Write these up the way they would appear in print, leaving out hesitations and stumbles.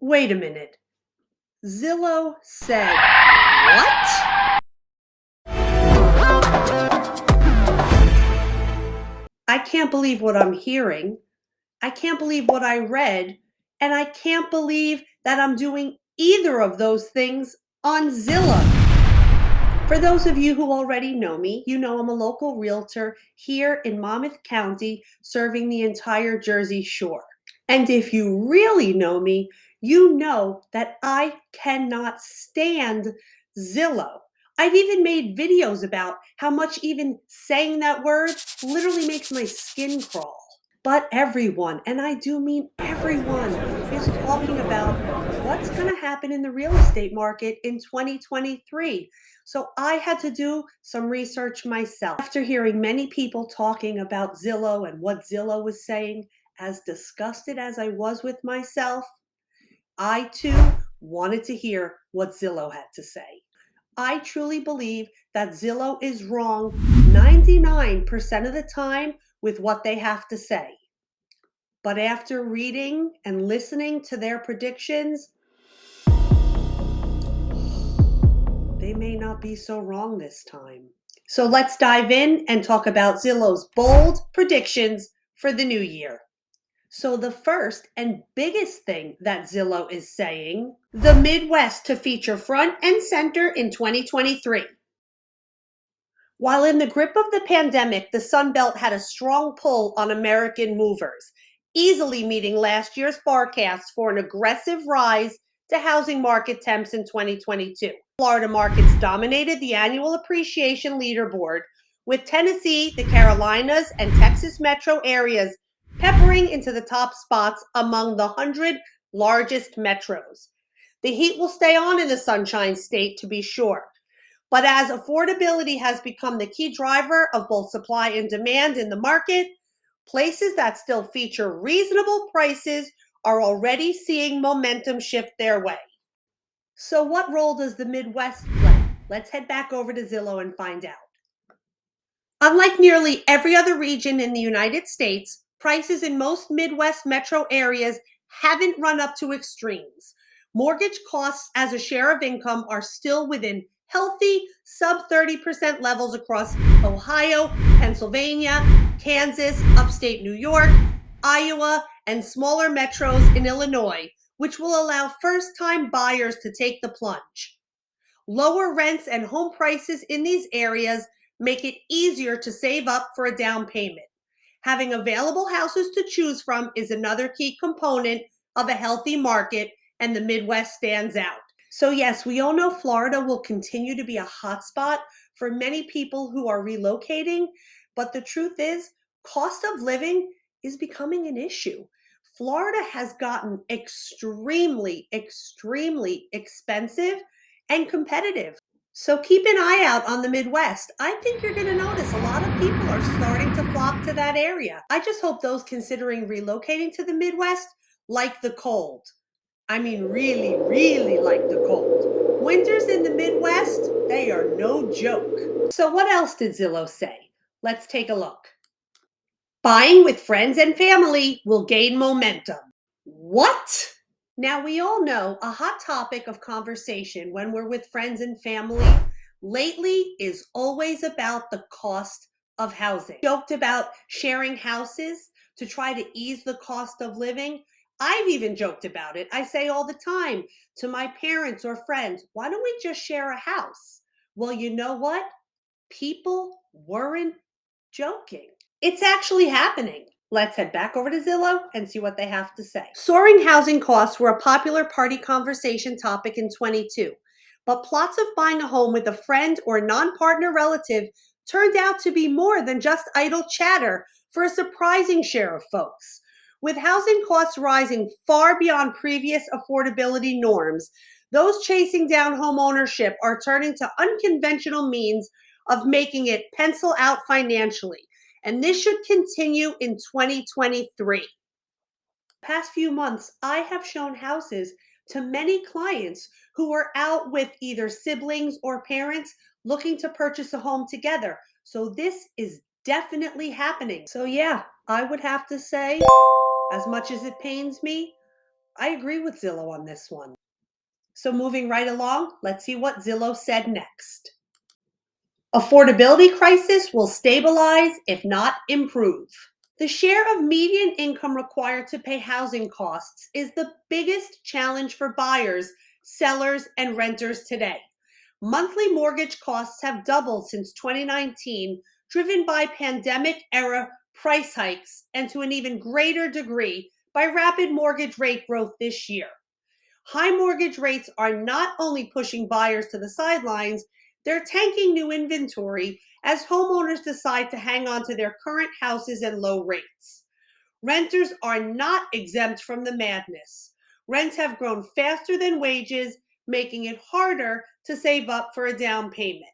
Wait a minute. Zillow said what? I can't believe what I'm hearing. I can't believe what I read. And I can't believe that I'm doing either of those things on Zillow. For those of you who already know me, you know I'm a local realtor here in Monmouth County serving the entire Jersey Shore. And if you really know me, you know that I cannot stand Zillow. I've even made videos about how much even saying that word literally makes my skin crawl. But everyone, and I do mean everyone, is talking about what's going to happen in the real estate market in 2023. So I had to do some research myself. After hearing many people talking about Zillow and what Zillow was saying, as disgusted as I was with myself, I too wanted to hear what Zillow had to say. I truly believe that Zillow is wrong 99% of the time with what they have to say. But after reading and listening to their predictions, they may not be so wrong this time. So let's dive in and talk about Zillow's bold predictions for the new year. So the first and biggest thing that Zillow is saying, the Midwest to feature front and center in 2023. While in the grip of the pandemic, the Sun Belt had a strong pull on American movers, easily meeting last year's forecasts for an aggressive rise to housing market temps in 2022. Florida markets dominated the annual appreciation leaderboard, with Tennessee, the Carolinas, and Texas metro areas peppering into the top spots among the 100 largest metros. The heat will stay on in the Sunshine State, to be sure. But as affordability has become the key driver of both supply and demand in the market, places that still feature reasonable prices are already seeing momentum shift their way. So, what role does the Midwest play? Let's head back over to Zillow and find out. Unlike nearly every other region in the United States, prices in most Midwest metro areas haven't run up to extremes. Mortgage costs as a share of income are still within healthy sub 30% levels across Ohio, Pennsylvania, Kansas, upstate New York, Iowa, and smaller metros in Illinois, which will allow first-time buyers to take the plunge. Lower rents and home prices in these areas make it easier to save up for a down payment. Having available houses to choose from is another key component of a healthy market, and the Midwest stands out. So yes, we all know Florida will continue to be a hotspot for many people who are relocating, but the truth is, cost of living is becoming an issue. Florida has gotten extremely, extremely expensive and competitive. So keep an eye out on the Midwest. I think you're going to notice a lot of people are starting to flock to that area. I just hope those considering relocating to the Midwest like the cold. I mean, really, really like the cold. Winters in the Midwest, they are no joke. So what else did Zillow say? Let's take a look. Buying with friends and family will gain momentum. What? Now, we all know a hot topic of conversation when we're with friends and family lately is always about the cost of housing. Joked about sharing houses to try to ease the cost of living. I've even joked about it. I say all the time to my parents or friends, why don't we just share a house? Well, you know what? People weren't joking. It's actually happening. Let's head back over to Zillow and see what they have to say. Soaring housing costs were a popular party conversation topic in 22, but plots of buying a home with a friend or non-partner relative turned out to be more than just idle chatter for a surprising share of folks. With housing costs rising far beyond previous affordability norms, those chasing down home ownership are turning to unconventional means of making it pencil out financially. And this should continue in 2023. Past few months, I have shown houses to many clients who are out with either siblings or parents looking to purchase a home together. So this is definitely happening. So yeah, I would have to say, as much as it pains me, I agree with Zillow on this one. So moving right along, let's see what Zillow said next. Affordability crisis will stabilize, if not improve. The share of median income required to pay housing costs is the biggest challenge for buyers, sellers, and renters today. Monthly mortgage costs have doubled since 2019, driven by pandemic-era price hikes and to an even greater degree by rapid mortgage rate growth this year. High mortgage rates are not only pushing buyers to the sidelines, they're tanking new inventory as homeowners decide to hang on to their current houses and low rates. Renters are not exempt from the madness. Rents have grown faster than wages, making it harder to save up for a down payment.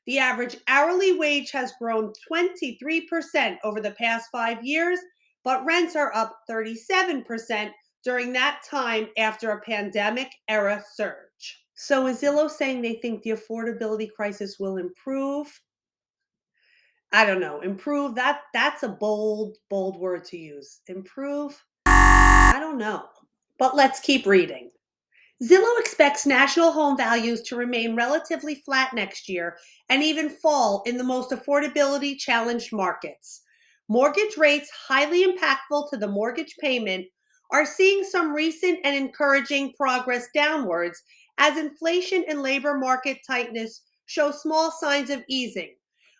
The average hourly wage has grown 23% over the past 5 years, but rents are up 37% during that time after a pandemic era surge. So is Zillow saying they think the affordability crisis will improve? I don't know. Improve, that's a bold word to use. Improve? I don't know. But let's keep reading. Zillow expects national home values to remain relatively flat next year and even fall in the most affordability challenged markets. Mortgage rates, highly impactful to the mortgage payment, are seeing some recent and encouraging progress downwards as inflation and labor market tightness show small signs of easing,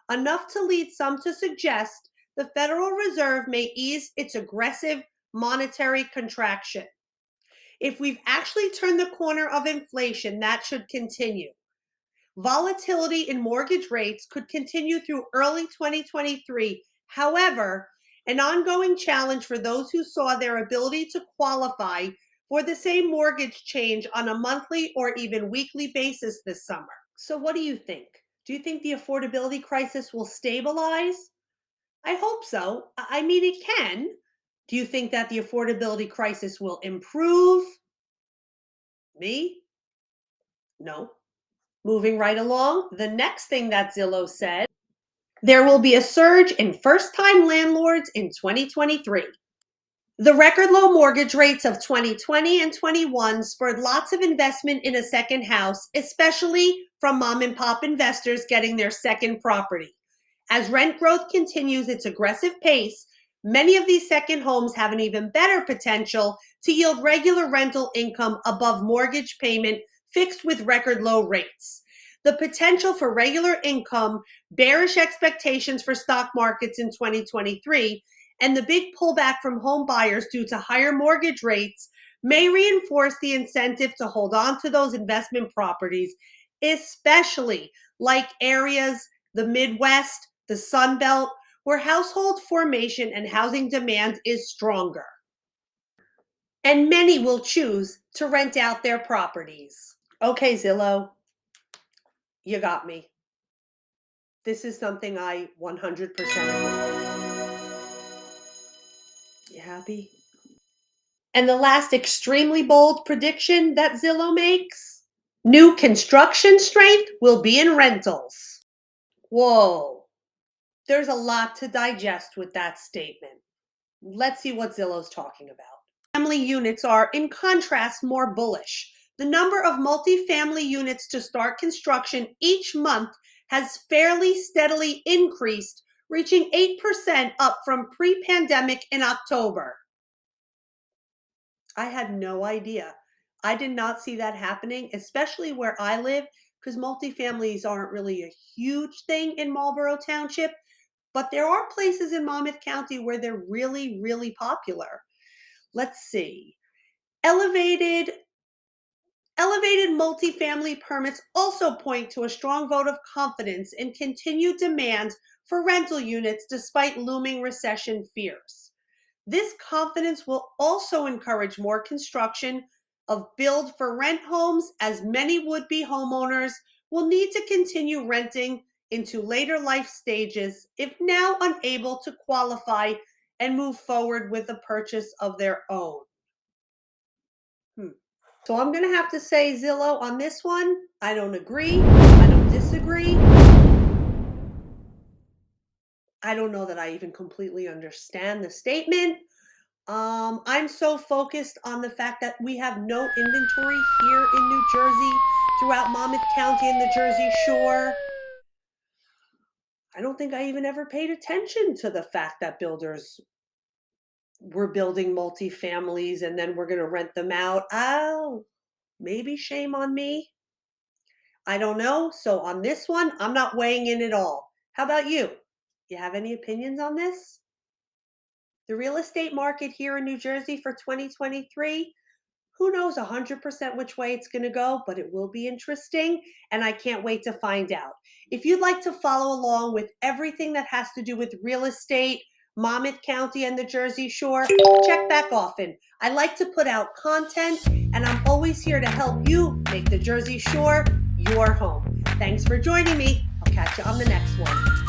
enough to lead some to suggest the Federal Reserve may ease its aggressive monetary contraction. If we've actually turned the corner of inflation, that should continue. Volatility in mortgage rates could continue through early 2023. However, an ongoing challenge for those who saw their ability to qualify for the same mortgage change on a monthly or even weekly basis this summer. So what do you think? Do you think the affordability crisis will stabilize? I hope so. I mean, it can. Do you think that the affordability crisis will improve? Me? No. Moving right along, the next thing that Zillow said, there will be a surge in first-time landlords in 2023. The record low mortgage rates of 2020 and 21 spurred lots of investment in a second house, especially from mom and pop investors getting their second property. As rent growth continues its aggressive pace, many of these second homes have an even better potential to yield regular rental income above mortgage payment fixed with record low rates. The potential for regular income, bearish expectations for stock markets in 2023, and the big pullback from home buyers due to higher mortgage rates may reinforce the incentive to hold on to those investment properties, especially like areas, the Midwest, the Sun Belt, where household formation and housing demand is stronger. And many will choose to rent out their properties. Okay, Zillow, you got me. This is something I 100% agree. You happy? And the last extremely bold prediction that Zillow makes, new construction strength will be in rentals. Whoa, there's a lot to digest with that statement. Let's see what Zillow's talking about. Family units are, in contrast, more bullish. The number of multifamily units to start construction each month has fairly steadily increased, reaching 8% up from pre-pandemic in October. I had no idea. I did not see that happening, especially where I live, because multifamilies aren't really a huge thing in Marlborough Township, but there are places in Monmouth County where they're really, really popular. Let's see. Elevated multifamily permits also point to a strong vote of confidence in continued demand for rental units despite looming recession fears. This confidence will also encourage more construction of build for rent homes, as many would-be homeowners will need to continue renting into later life stages if now unable to qualify and move forward with the purchase of their own. So I'm going to have to say, Zillow, on this one, I don't agree. I don't disagree. I don't know that I even completely understand the statement. I'm so focused on the fact that we have no inventory here in New Jersey, throughout Monmouth County and the Jersey Shore. I don't think I even ever paid attention to the fact that builders were building multifamilies and then we're going to rent them out. Oh, maybe shame on me. I don't know. So on this one, I'm not weighing in at all. How about you? You have any opinions on this? The real estate market here in New Jersey for 2023, who knows 100% which way it's going to go, but it will be interesting, and I can't wait to find out. If you'd like to follow along with everything that has to do with real estate, Monmouth County and the Jersey Shore, check back often. I like to put out content, and I'm always here to help you make the Jersey Shore your home. Thanks for joining me. I'll catch you on the next one.